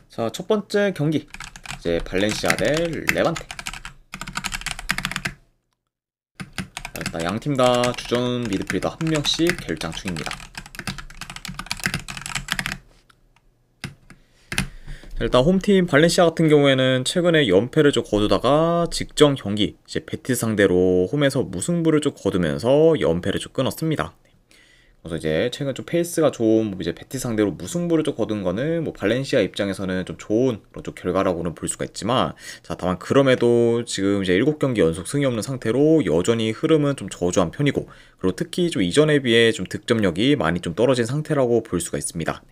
자, 첫 번째 경기 이제 발렌시아 대 레반테. 일단 양팀 다 주전 미드필더 한 명씩 결장 중입니다. 일단 홈팀 발렌시아 같은 경우에는 최근에 연패를 좀 거두다가 직전 경기 이제 베티스 상대로 홈에서 무승부를 좀 거두면서 연패를 좀 끊었습니다. 그래서 이제 최근 좀 페이스가 좋은 이제 베티스 상대로 무승부를 좀 거둔 거는 뭐 발렌시아 입장에서는 좀 좋은 그런 좀 결과라고는 볼 수가 있지만, 자 다만 그럼에도 지금 이제 7경기 연속 승이 없는 상태로 여전히 흐름은 좀 저조한 편이고, 그리고 특히 좀 이전에 비해 좀 득점력이 많이 좀 떨어진 상태라고 볼 수가 있습니다.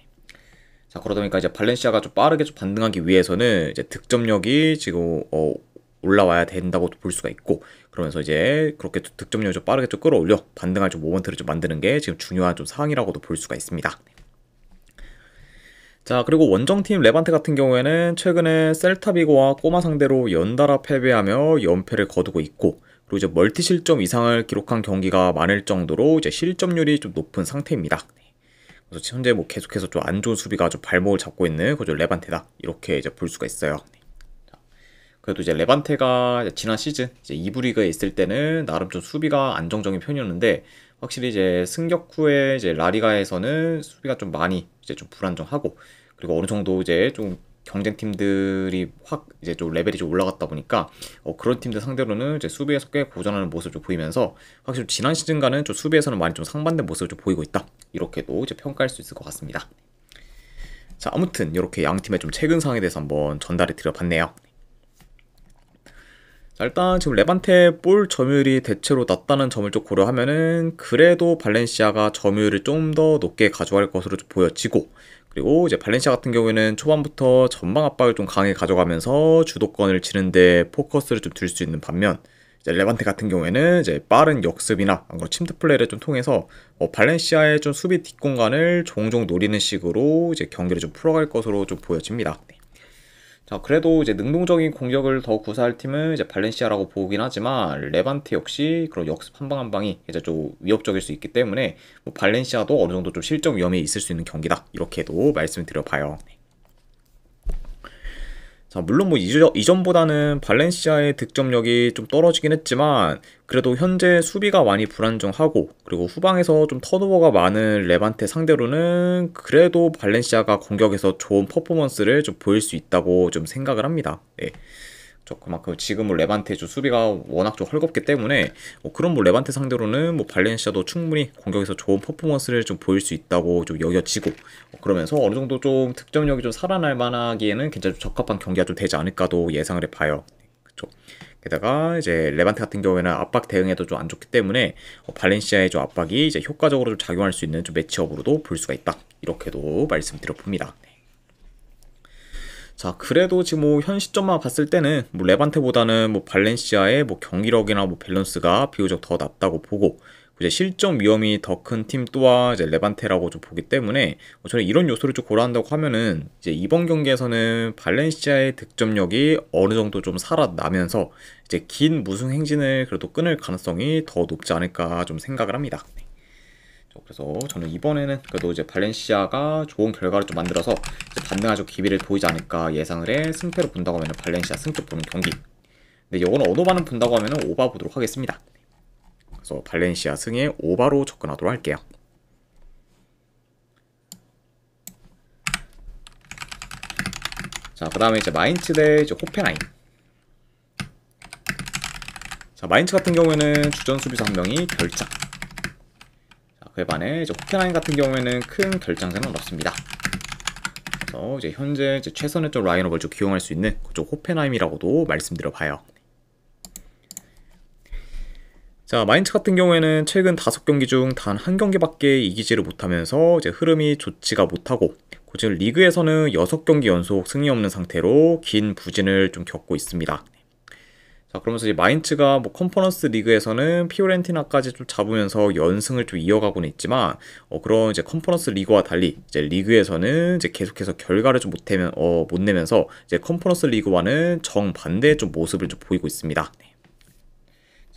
자, 그러다 보니까 이제 발렌시아가 좀 빠르게 좀 반등하기 위해서는 이제 득점력이 지금 올라와야 된다고 볼 수가 있고, 그러면서 이제 그렇게 득점력을 좀 빠르게 좀 끌어올려 반등할 좀 모멘트를 좀 만드는 게 지금 중요한 좀 사항이라고도 볼 수가 있습니다. 자, 그리고 원정팀 레반테 같은 경우에는 최근에 셀타비고와 꼬마 상대로 연달아 패배하며 연패를 거두고 있고, 그리고 이제 멀티 실점 이상을 기록한 경기가 많을 정도로 이제 실점률이 좀 높은 상태입니다. 그래서 현재 뭐 계속해서 좀 안 좋은 수비가 좀 발목을 잡고 있는 그저 레반테다, 이렇게 이제 볼 수가 있어요. 그래도 이제 레반테가 지난 시즌 이제 2부 리그에 있을 때는 나름 좀 수비가 안정적인 편이었는데, 확실히 이제 승격 후에 이제 라리가에서는 수비가 좀 많이 이제 좀 불안정하고, 그리고 어느 정도 이제 좀 경쟁 팀들이 확 이제 좀 레벨이 좀 올라갔다 보니까 그런 팀들 상대로는 이제 수비에서 꽤 고전하는 모습을 좀 보이면서, 확실히 지난 시즌과는 좀 수비에서는 많이 좀 상반된 모습을 좀 보이고 있다, 이렇게도 이제 평가할 수 있을 것 같습니다. 자, 아무튼 이렇게 양 팀의 좀 최근 상황에 대해서 한번 전달해 드려봤네요. 자, 일단 지금 레반테 볼 점유율이 대체로 낮다는 점을 좀 고려하면은 그래도 발렌시아가 점유율을 좀 더 높게 가져갈 것으로 좀 보여지고, 그리고 이제 발렌시아 같은 경우에는 초반부터 전방 압박을 좀 강하게 가져가면서 주도권을 치는데 포커스를 좀 둘 수 있는 반면, 이제 레반테 같은 경우에는 이제 빠른 역습이나 침투 플레이를 좀 통해서 발렌시아의 좀 수비 뒷공간을 종종 노리는 식으로 이제 경기를 좀 풀어갈 것으로 좀 보여집니다. 자, 그래도 이제 능동적인 공격을 더 구사할 팀은 이제 발렌시아라고 보긴 하지만, 레반테 역시 그런 역습 한 방 한 방이 이제 좀 위협적일 수 있기 때문에 뭐 발렌시아도 어느 정도 좀 실점 위험이 있을 수 있는 경기다, 이렇게도 말씀을 드려봐요. 자, 물론 뭐 이전보다는 발렌시아의 득점력이 좀 떨어지긴 했지만, 그래도 현재 수비가 많이 불안정하고, 그리고 후방에서 좀 턴오버가 많은 레반테 상대로는 그래도 발렌시아가 공격에서 좋은 퍼포먼스를 좀 보일 수 있다고 좀 생각을 합니다. 네. 그만큼 지금은 레반테 좀 수비가 워낙 좀 헐겁기 때문에 그런 뭐 레반테 상대로는 뭐 발렌시아도 충분히 공격에서 좋은 퍼포먼스를 좀 보일 수 있다고 좀 여겨지고, 그러면서 어느 정도 좀 득점력이 좀 살아날 만하기에는 굉장히 좀 적합한 경기가 좀 되지 않을까도 예상을 해봐요. 그쵸. 게다가 이제 레반테 같은 경우에는 압박 대응에도 좀 안 좋기 때문에 발렌시아의 좀 압박이 이제 효과적으로 좀 작용할 수 있는 좀 매치업으로도 볼 수가 있다, 이렇게도 말씀드려 봅니다. 자, 그래도 지금 뭐 현 시점만 봤을 때는 뭐 레반테보다는 뭐 발렌시아의 뭐 경기력이나 뭐 밸런스가 비교적 더 낫다고 보고, 이제 실점 위험이 더 큰 팀 또한 이제 레반테라고 좀 보기 때문에 저는 이런 요소를 좀 고려한다고 하면은 이제 이번 경기에서는 발렌시아의 득점력이 어느 정도 좀 살아나면서 이제 긴 무승 행진을 그래도 끊을 가능성이 더 높지 않을까 좀 생각을 합니다. 그래서 저는 이번에는 그래도 이제 발렌시아가 좋은 결과를 좀 만들어서 이제 반등하죠 기비를 보이지 않을까 예상을 해 승패로 본다고 하면 발렌시아 승급 보는 경기. 근데 이거는 언어반은 본다고 하면 오바 보도록 하겠습니다. 그래서 발렌시아 승에 오바로 접근하도록 할게요. 자, 그 다음에 이제 마인츠 대 이제 호펜하임. 자, 마인츠 같은 경우에는 주전 수비수 한 명이 결장. 그에 반해 이제 호펜하임 같은 경우에는 큰 결장세는 없습니다. 그래서 이제 현재 이제 최선의 좀 라인업을 좀 기용할 수 있는 그쪽 호펜하임이라고도 말씀드려봐요. 자, 마인츠 같은 경우에는 최근 5경기 중 단 한 경기밖에 이기지를 못하면서 이제 흐름이 좋지가 못하고, 지금 리그에서는 6경기 연속 승리 없는 상태로 긴 부진을 좀 겪고 있습니다. 자, 그러면서 이제 마인츠가 뭐 컨퍼런스 리그에서는 피오렌티나까지 좀 잡으면서 연승을 좀 이어가고는 있지만, 그런 이제 컨퍼런스 리그와 달리 이제 리그에서는 이제 계속해서 결과를 좀 못 내면서 이제 컨퍼런스 리그와는 정반대의 좀 모습을 좀 보이고 있습니다.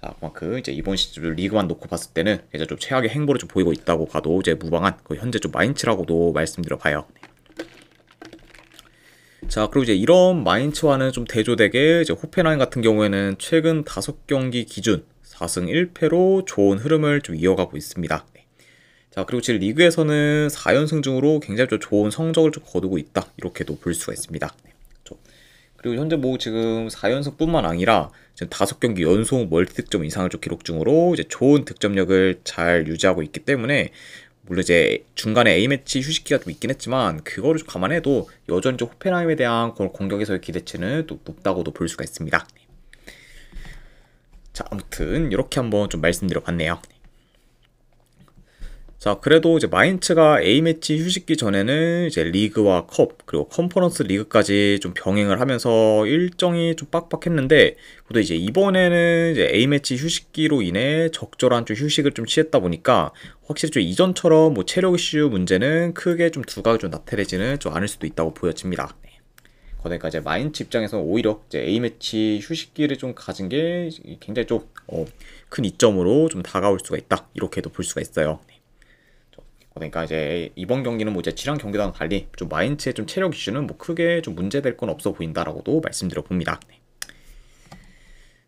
자, 그만큼 이제 이번 시즌 리그만 놓고 봤을 때는 이제 좀 최악의 행보를 좀 보이고 있다고 봐도 이제 무방한 현재 좀 마인츠라고도 말씀드려봐요. 자, 그리고 이제 이런 마인츠와는 좀 대조되게 이제 호펜하임 같은 경우에는 최근 5경기 기준 4승 1패로 좋은 흐름을 좀 이어가고 있습니다. 네. 자, 그리고 지금 리그에서는 4연승 중으로 굉장히 좀 좋은 성적을 좀 거두고 있다. 이렇게도 볼 수가 있습니다. 네. 그리고 현재 뭐 지금 4연승뿐만 아니라 지금 5경기 연속 멀티득점 이상을 좀 기록 중으로 이제 좋은 득점력을 잘 유지하고 있기 때문에, 물론 이제 중간에 A매치 휴식기가 좀 있긴 했지만 그거를 좀 감안해도 여전히 좀 호펜하임에 대한 공격에서의 기대치는 또 높다고도 볼 수가 있습니다. 자, 아무튼 이렇게 한번 좀 말씀드려 봤네요. 자, 그래도 이제 마인츠가 A매치 휴식기 전에는 이제 리그와 컵, 그리고 컨퍼런스 리그까지 좀 병행을 하면서 일정이 좀 빡빡했는데, 그래도 이제 이번에는 이제 A매치 휴식기로 인해 적절한 좀 휴식을 좀 취했다 보니까 확실히 좀 이전처럼 뭐 체력 이슈 문제는 크게 좀 두각이 좀 나타내지는 좀 않을 수도 있다고 보여집니다. 그러니까 이제 마인츠 입장에서 오히려 이제 A매치 휴식기를 좀 가진 게 굉장히 좀 큰 이점으로 좀 다가올 수가 있다. 이렇게도 볼 수가 있어요. 그러니까 이제 이번 경기는 뭐 이제 지난 경기와는 달리 좀 마인츠의 좀 체력 이슈는 뭐 크게 좀 문제될 건 없어 보인다라고도 말씀드려 봅니다.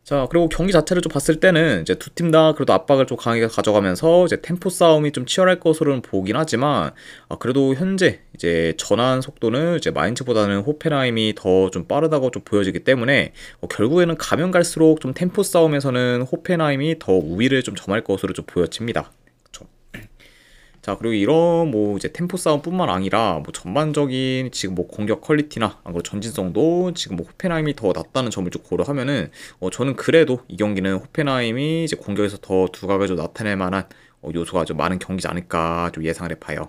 자, 그리고 경기 자체를 좀 봤을 때는 이제 두 팀 다 그래도 압박을 좀 강하게 가져가면서 이제 템포 싸움이 좀 치열할 것으로는 보긴 하지만, 그래도 현재 이제 전환 속도는 이제 마인츠보다는 호펜하임이 더 좀 빠르다고 좀 보여지기 때문에 결국에는 가면 갈수록 좀 템포 싸움에서는 호펜하임이 더 우위를 좀 점할 것으로 좀 보여집니다. 자, 그리고 이런 뭐 이제 템포 싸움뿐만 아니라 뭐 전반적인 지금 뭐 공격 퀄리티나 그리고 전진성도 지금 뭐 호펜하임이 더 낫다는 점을 좀 고려하면은 저는 그래도 이 경기는 호펜하임이 이제 공격에서 더 두각을 좀 나타낼 만한 요소가 좀 많은 경기지 않을까 좀 예상을 해봐요.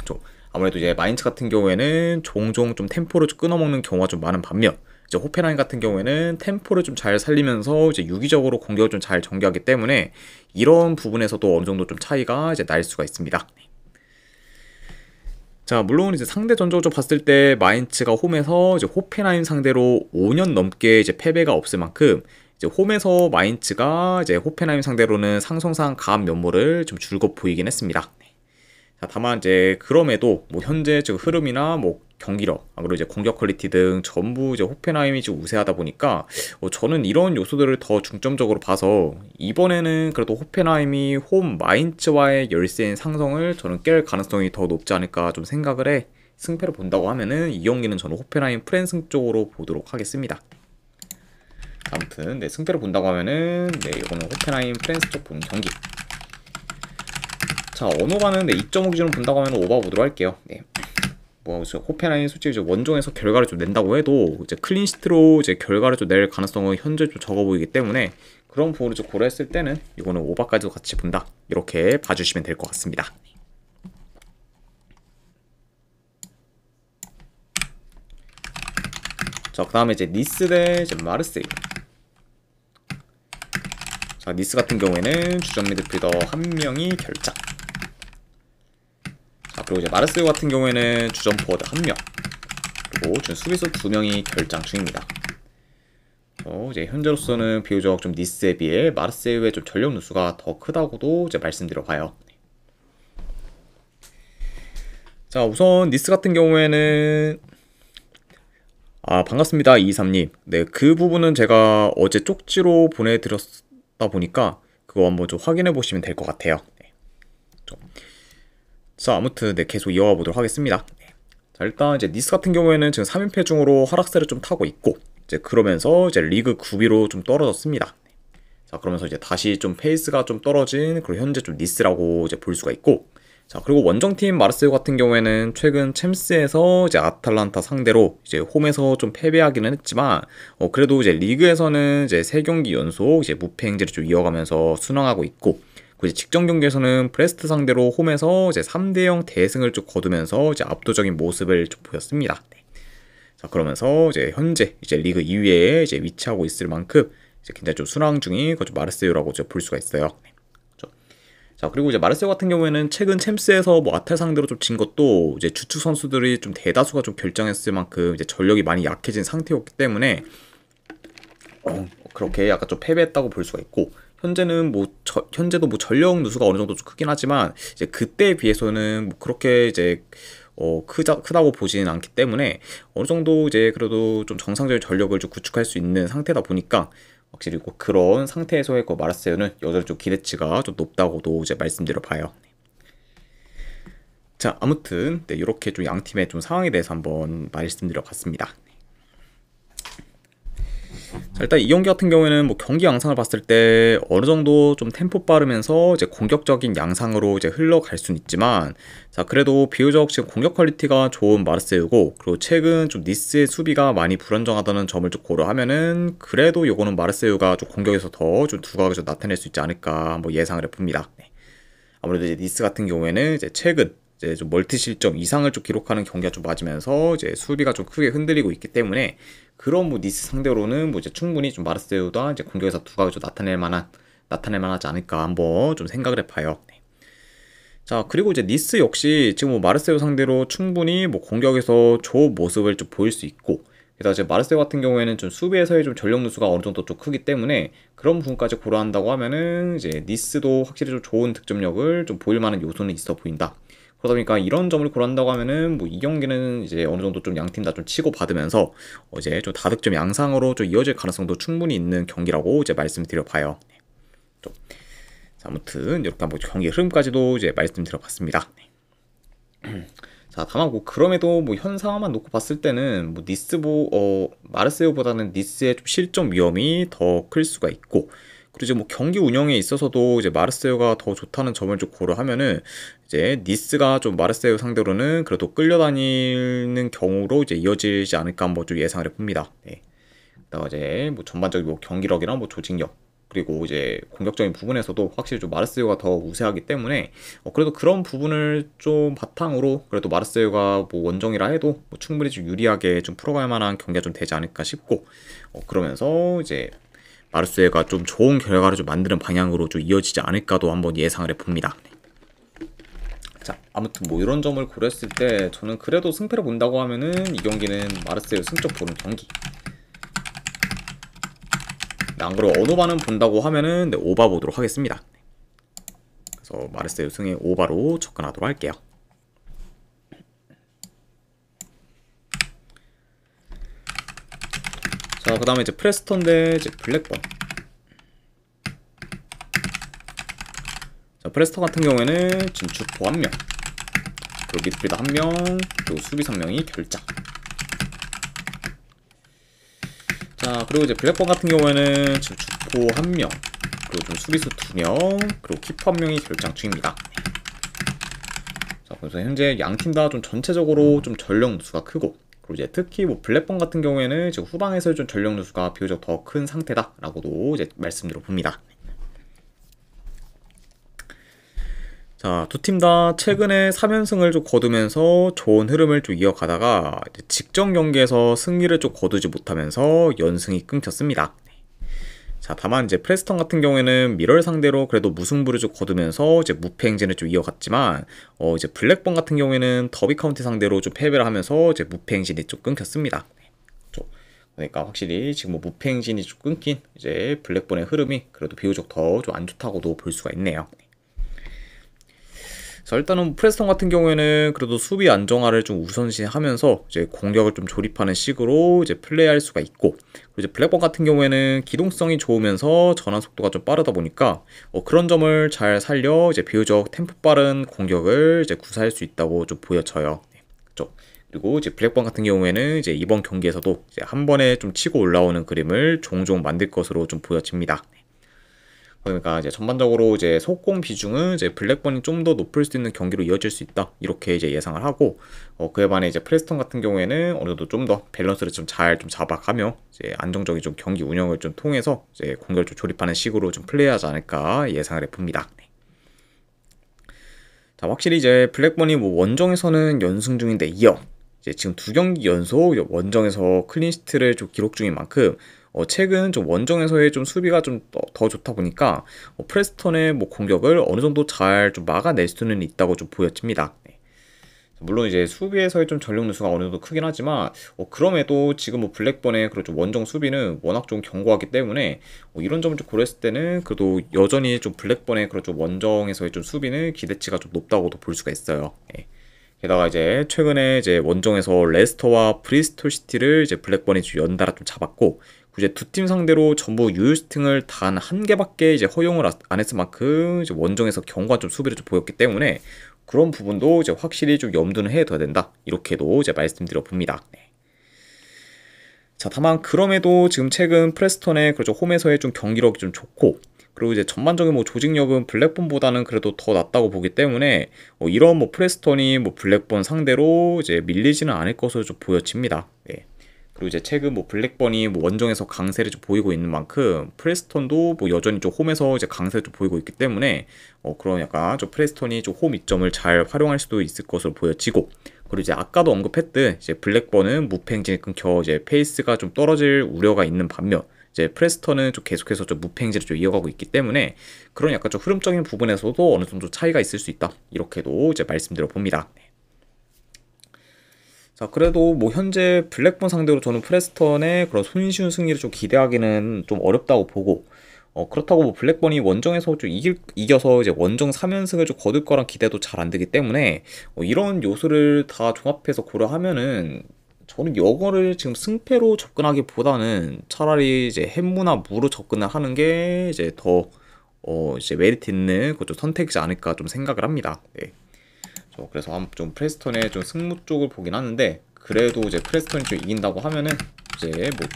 좀 아무래도 이제 마인츠 같은 경우에는 종종 좀 템포를 좀 끊어먹는 경우가 좀 많은 반면, 이제 호펜하임 같은 경우에는 템포를 좀 잘 살리면서 이제 유기적으로 공격을 좀 잘 전개하기 때문에 이런 부분에서도 어느 정도 좀 차이가 이제 날 수가 있습니다. 자, 물론 이제 상대 전적으로 봤을 때 마인츠가 홈에서 이제 호펜하임 상대로 5년 넘게 이제 패배가 없을 만큼 이제 홈에서 마인츠가 이제 호펜하임 상대로는 상성상 강한 면모를 좀 줄곧 보이긴 했습니다. 자, 다만 이제 그럼에도 뭐 현재 지금 흐름이나 뭐 경기력, 그리고 이제 공격 퀄리티 등 전부 이제 호펜하임이 좀 우세하다 보니까 저는 이런 요소들을 더 중점적으로 봐서 이번에는 그래도 호펜하임이 홈 마인츠와의 열세인 상성을 저는 깰 가능성이 더 높지 않을까 좀 생각을 해. 승패를 본다고 하면은 이 경기는 저는 호펜하임 프랜승 쪽으로 보도록 하겠습니다. 아무튼 네, 승패를 본다고 하면은 네, 이거는 호펜하임 프랜스 쪽 본 경기. 자, 언어가는 2.5 기준으로 본다고 하면 오버 보도록 할게요. 네. 뭐 호펜하임 솔직히 이제 원정에서 결과를 좀 낸다고 해도 이제 클린시트로 이제 결과를 좀 낼 가능성은 현재 좀 적어 보이기 때문에 그런 부분을 좀 고려했을 때는 이거는 오버까지도 같이 본다. 이렇게 봐주시면 될 것 같습니다. 자, 그 다음에 이제 니스 대 이제 마르세유. 자, 니스 같은 경우에는 주전 미드필더 1명이 결장. 자, 그리고 이제 마르세유 같은 경우에는 주전 포워드 1명, 그리고 준 수비수 2명이 결장 중입니다. 이제 현재로서는 비교적 좀 니스에 비해 마르세유의 좀 전력 누수가 더 크다고도 이제 말씀드려 봐요. 자, 우선 니스 같은 경우에는 반갑습니다 223님. 네, 그 부분은 제가 어제 쪽지로 보내드렸다 보니까 그거 한번 좀 확인해 보시면 될 것 같아요. 네. 자, 아무튼 네, 계속 이어가 보도록 하겠습니다. 네. 자, 일단 이제 니스 같은 경우에는 지금 3연패 중으로 하락세를 좀 타고 있고, 이제 그러면서 이제 리그 9위로 좀 떨어졌습니다. 네. 자, 그러면서 이제 다시 좀 페이스가 좀 떨어진 그리고 현재 좀 니스라고 이제 볼 수가 있고, 자, 그리고 원정팀 마르세유 같은 경우에는 최근 챔스에서 이제 아탈란타 상대로 이제 홈에서 좀 패배하기는 했지만, 그래도 이제 리그에서는 이제 3경기 연속 이제 무패 행진을 좀 이어가면서 순항하고 있고, 이제 직전 경기에서는 브레스트 상대로 홈에서 이제 3대0 대승을 좀 거두면서 이제 압도적인 모습을 좀 보였습니다. 네. 자, 그러면서 이제 현재 이제 리그 2위에 이제 위치하고 있을 만큼 이제 굉장히 좀 순항 중인 그 마르세유라고 이제 볼 수가 있어요. 네. 자, 그리고 이제 마르세유 같은 경우에는 최근 챔스에서 뭐 아탈 상대로 좀 진 것도 이제 주축 선수들이 좀 대다수가 좀 결정했을 만큼 이제 전력이 많이 약해진 상태였기 때문에 그렇게 약간 좀 패배했다고 볼 수가 있고, 현재는 뭐 현재도 뭐 전력 누수가 어느 정도 좀 크긴 하지만 이제 그때에 비해서는 뭐 그렇게 이제 크다고 보지는 않기 때문에 어느 정도 이제 그래도 좀 정상적인 전력을 좀 구축할 수 있는 상태다 보니까 확실히 그런 상태에서의 마르세유는 여전히 좀 기대치가 좀 높다고도 이제 말씀드려 봐요. 자, 아무튼 이렇게 좀 양 팀의 좀 상황에 대해서 한번 말씀드려 봤습니다. 자, 일단 이 경기 같은 경우에는 뭐 경기 양상을 봤을 때 어느 정도 좀 템포 빠르면서 이제 공격적인 양상으로 이제 흘러갈 수는 있지만, 자, 그래도 비교적 지금 공격 퀄리티가 좋은 마르세유고, 그리고 최근 좀 니스의 수비가 많이 불안정하다는 점을 좀 고려하면은 그래도 요거는 마르세유가 좀 공격에서 더 좀 두각을 좀 나타낼 수 있지 않을까 뭐 예상을 해봅니다. 네. 아무래도 이제 니스 같은 경우에는 이제 최근 이제 좀 멀티 실점 이상을 좀 기록하는 경기가 좀 맞으면서 이제 수비가 좀 크게 흔들리고 있기 때문에 그런 뭐 니스 상대로는 뭐 이제 충분히 좀 마르세유가 이제 공격에서 두각을 좀 나타낼 만하지 않을까 한번 좀 생각을 해봐요. 네. 자, 그리고 이제 니스 역시 지금 뭐 마르세유 상대로 충분히 뭐 공격에서 좋은 모습을 좀 보일 수 있고, 게다가 이제 마르세유 같은 경우에는 좀 수비에서의 좀 전력 누수가 어느 정도 좀 크기 때문에 그런 부분까지 고려한다고 하면은 이제 니스도 확실히 좀 좋은 득점력을 좀 보일 만한 요소는 있어 보인다. 그러다 보니까 이런 점을 고려한다고 하면은 뭐 이 경기는 이제 어느 정도 좀 양 팀 다 좀 치고 받으면서 이제 좀 다득점 양상으로 좀 이어질 가능성도 충분히 있는 경기라고 이제 말씀드려 봐요. 좀, 자, 아무튼 이렇게 한번 경기 흐름까지도 이제 말씀드려 봤습니다. 자, 다만 뭐 그럼에도 뭐 현 상황만 놓고 봤을 때는 뭐 마르세유보다는 니스의 좀 실점 위험이 더 클 수가 있고, 그리고 이제 뭐 경기 운영에 있어서도 이제 마르세유가 더 좋다는 점을 좀 고려하면은 이제 니스가 좀 마르세유 상대로는 그래도 끌려다니는 경우로 이제 이어지지 않을까 한번 좀 예상을 해봅니다. 네. 그다가 이제 뭐 전반적인 뭐 경기력이나 뭐 조직력, 그리고 이제 공격적인 부분에서도 확실히 좀 마르세유가 더 우세하기 때문에 그래도 그런 부분을 좀 바탕으로 그래도 마르세유가 뭐 원정이라 해도 뭐 충분히 좀 유리하게 좀 풀어갈 만한 경기가 좀 되지 않을까 싶고, 그러면서 이제 마르세유가 좀 좋은 결과를 좀 만드는 방향으로 좀 이어지지 않을까도 한번 예상을 해봅니다. 자, 아무튼 뭐 이런 점을 고려했을 때 저는 그래도 승패를 본다고 하면은 이 경기는 마르세유 승점 보는 경기. 안 그래도 언어반은 본다고 하면은 오바 보도록 하겠습니다. 그래서 마르세유 승의 오바로 접근하도록 할게요. 자, 그 다음에 이제 프레스턴 대 이제 블랙번. 자, 프레스턴 같은 경우에는 지금 주포 1명, 그리고 미드필더 1명, 그리고 수비수 1명이 결장. 자, 그리고 이제 블랙번 같은 경우에는 지금 주포 1명, 그리고 좀 수비수 2명, 그리고 키퍼 1명이 결장 중입니다. 자, 그래서 현재 양 팀 다 좀 전체적으로 좀 전력 누수가 크고, 그리고 이제 특히 뭐 블랙번 같은 경우에는 지금 후방에서 좀 전력 누수가 비교적 더 큰 상태다라고도 이제 말씀드려 봅니다. 자, 두 팀 다 최근에 3연승을 좀 거두면서 좋은 흐름을 좀 이어가다가 이제 직전 경기에서 승리를 좀 거두지 못하면서 연승이 끊겼습니다. 자, 다만 이제 프레스턴 같은 경우에는 미럴 상대로 그래도 무승부를 좀 거두면서 이제 무패 행진을 좀 이어갔지만, 이제 블랙번 같은 경우에는 더비 카운티 상대로 좀 패배를 하면서 이제 무패 행진이 좀 끊겼습니다. 그러니까 확실히 지금 뭐 무패 행진이 좀 끊긴 이제 블랙번의 흐름이 그래도 비교적 더 좀 안 좋다고도 볼 수가 있네요. 자, 일단은 프레스턴 같은 경우에는 그래도 수비 안정화를 좀 우선시하면서 이제 공격을 좀 조립하는 식으로 이제 플레이할 수가 있고, 그리고 이제 블랙번 같은 경우에는 기동성이 좋으면서 전환 속도가 좀 빠르다 보니까 그런 점을 잘 살려 이제 비교적 템포 빠른 공격을 이제 구사할 수 있다고 좀 보여져요. 그렇죠? 그리고 이제 블랙번 같은 경우에는 이제 이번 경기에서도 이제 한 번에 좀 치고 올라오는 그림을 종종 만들 것으로 좀 보여집니다. 그러니까 이제 전반적으로 이제 속공 비중은 이제 블랙번이 좀 더 높을 수 있는 경기로 이어질 수 있다, 이렇게 이제 예상을 하고, 그에 반해 이제 프레스턴 같은 경우에는 어느 정도 좀 더 밸런스를 좀 잘 좀 잡아가며 이제 안정적인 좀 경기 운영을 좀 통해서 이제 공격을 좀 조립하는 식으로 좀 플레이하지 않을까 예상을 해봅니다. 자, 확실히 이제 블랙번이 뭐 원정에서는 연승 중인데 이어 이제 지금 2경기 연속 원정에서 클린시트를 좀 기록 중인 만큼 최근 좀 원정에서의 좀 수비가 좀 더 좋다 보니까 프레스턴의 뭐 공격을 어느 정도 잘 좀 막아낼 수는 있다고 좀 보여집니다. 네. 물론 이제 수비에서의 좀 전력 누수가 어느 정도 크긴 하지만 그럼에도 지금 뭐 블랙번의 그런 좀 원정 수비는 워낙 좀 견고하기 때문에 이런 점을 좀 고려했을 때는 그래도 여전히 좀 블랙번의 그런 좀 원정에서의 좀 수비는 기대치가 좀 높다고도 볼 수가 있어요. 네. 게다가 이제 최근에 이제 원정에서 레스터와 브리스톨 시티를 이제 블랙번이 연달아 좀 잡았고, 이제 두 팀 상대로 전부 유효슈팅을 단 한 개밖에 이제 허용을 안 했을 만큼 이제 원정에서 견고한 좀 수비를 좀 보였기 때문에 그런 부분도 이제 확실히 좀 염두는 해둬야 된다. 이렇게도 이제 말씀드려 봅니다. 네. 자, 다만 그럼에도 지금 최근 프레스턴의 그렇죠 홈에서의 좀 경기력이 좀 좋고, 그리고 이제 전반적인 뭐 조직력은 블랙본보다는 그래도 더 낫다고 보기 때문에 이런 뭐 프레스턴이 뭐 블랙본 상대로 이제 밀리지는 않을 것으로 좀 보여집니다. 네. 그리고 이제 최근 뭐 블랙번이 뭐 원정에서 강세를 좀 보이고 있는 만큼 프레스턴도 뭐 여전히 좀 홈에서 이제 강세를 좀 보이고 있기 때문에 그런 약간 좀 프레스턴이 좀 홈 이점을 잘 활용할 수도 있을 것으로 보여지고, 그리고 이제 아까도 언급했듯 이제 블랙번은 무팽진이 끊겨 이제 페이스가 좀 떨어질 우려가 있는 반면 이제 프레스턴은 좀 계속해서 좀 무팽지를 좀 이어가고 있기 때문에 그런 약간 좀 흐름적인 부분에서도 어느 정도 차이가 있을 수 있다. 이렇게도 이제 말씀드려 봅니다. 자, 그래도 뭐 현재 블랙본 상대로 저는 프레스턴의 그런 손쉬운 승리를 좀 기대하기는 좀 어렵다고 보고, 그렇다고 뭐 블랙번이 원정에서 좀 이겨서 이제 원정 3연승을 좀 거둘 거란 기대도 잘 안 되기 때문에 이런 요소를 다 종합해서 고려하면은 저는 이거를 지금 승패로 접근하기보다는 차라리 이제 햄무나 무로 접근을 하는 게 이제 더 이제 메리트 있는 그좀 선택이지 않을까 좀 생각을 합니다. 네. 그래서 좀 프레스턴의 좀 승무 쪽을 보긴 하는데, 그래도 이제 프레스턴이 좀 이긴다고 하면은 이제 뭐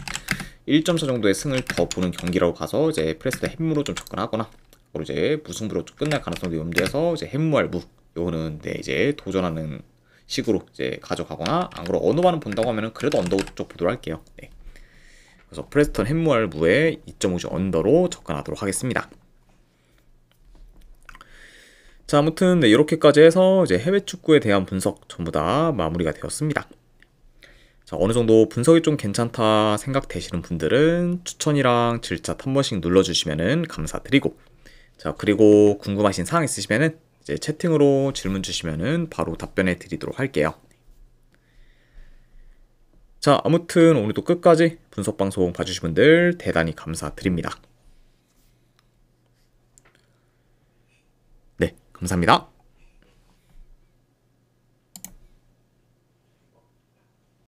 1.4 정도의 승을 더 보는 경기라고 가서 이제 프레스턴 햄무로 좀 접근하거나, 그리고 이제 무승부로 좀 끝날 가능성도 염두해서 이제 햄무할 무 요거는 네 이제 도전하는 식으로 이제 가져가거나, 안 그러고 언더바는 본다고 하면은 그래도 언더 쪽 보도록 할게요. 네. 그래서 프레스턴 햄무할 무에 2.5주 언더로 접근하도록 하겠습니다. 자, 아무튼 네, 이렇게까지 해서 이제 해외 축구에 대한 분석 전부 다 마무리가 되었습니다. 자, 어느 정도 분석이 좀 괜찮다 생각되시는 분들은 추천이랑 질차 한 번씩 눌러주시면 감사드리고, 자, 그리고 궁금하신 사항 있으시면은 이제 채팅으로 질문 주시면은 바로 답변해 드리도록 할게요. 자, 아무튼 오늘도 끝까지 분석 방송 봐주신 분들 대단히 감사드립니다. 네, 감사합니다.